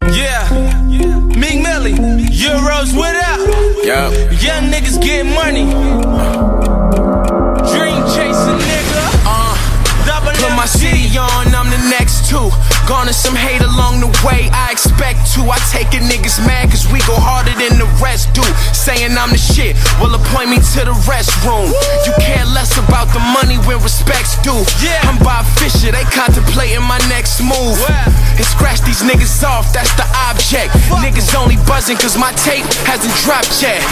Yeah, Meek Millie, Euros, what up? Yeah. Young niggas get money. Dream chasing, nigga. Put my city on, I'm the next two. Garner some hate along the way, I expect to. I take a niggas mad cause we go harder than the rest do. Saying I'm the shit, will appoint me to the restroom. You care less about the money when respect's due. I'm Bob Fisher, they contemplating my next move. And scratch these niggas off, that's the object. Niggas only buzzing cause my tape hasn't dropped yet.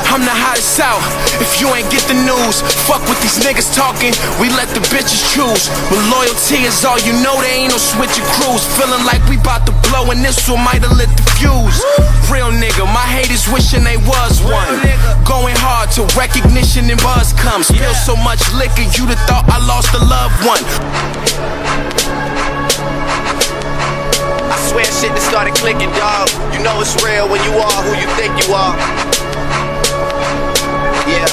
I'm the hottest out, if you ain't get the news. Fuck what these niggas talking, we let the bitches choose. When loyalty is all you know, there ain't no switching crews. Feeling like we bout to blow and this one might've lit the fuse. Real nigga, my haters wishing they was one. Going hard till recognition and buzz comes. Spill so much liquor, you'd have thought I lost a loved one. I swear shit that started clicking, dog. You know it's real when you are who you think you are. Yeah.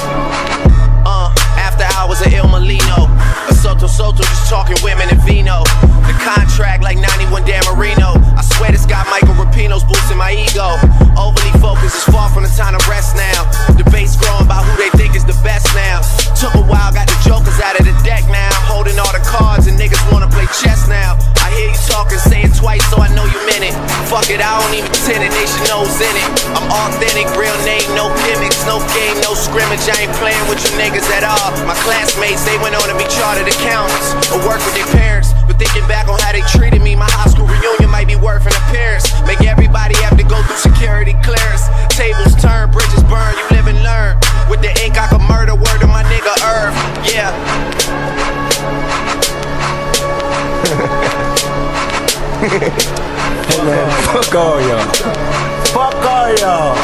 After hours of Il Molino, a Soto just talking women and vino. The contract like 91 Dan Marino. I swear this got Michael Rapino's boosting my ego. Overly focused, it's far from the time to rest now. Debates growing about who they think is the best now. Took a while, got the jokers out of the deck now. Holding all the cards and niggas wanna play chess now. I hear you talking, say it twice so I know you meant it. Fuck it, I don't even pretend it, nation knows in it. I'm authentic, real name, no gimmicks, no game, no scrimmage. I ain't playing with you niggas at all. My classmates, they went on to be chartered accountants or work with their parents. But thinking back on how they treated me, my high school reunion might be worth an appearance. Make everybody have to go through security clearance. Tables turn, bridges burn, you live and learn. With the ink I could murder, word to my nigga Irv. Yeah. Hey man, fuck all y'all. Fuck all y'all.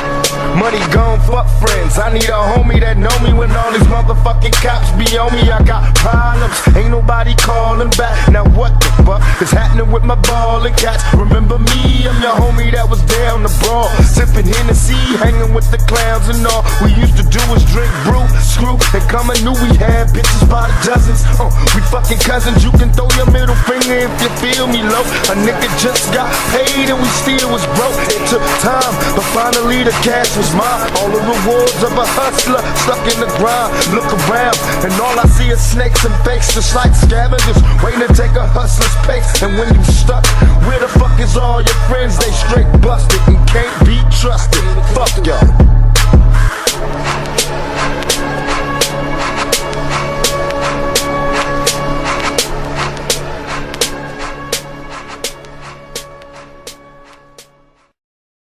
Money gone, fuck friends. I need a homie that know me when all these motherfucking cops be on me. I got problems, ain't nobody calling back. Now what the fuck is happening with my ball and cats? Remember me, I'm your homie that was down the brawl, sipping Hennessy, hanging with the clowns and all. We used to do was drink brew, screw, and come and knew we had bitches by the dozens. We fucking cousins, you can throw your middle finger if you feel me low. A nigga just got paid and we still was broke. It took time, but finally the cash was mine. All the rewards of a hustler stuck in the grind. Look around and all I see is snakes and fakes, just like scavengers waiting to take a hustler's pace. And when you stuck, where the fuck is all your friends? They straight busted and can't be trusted. Fuck y'all.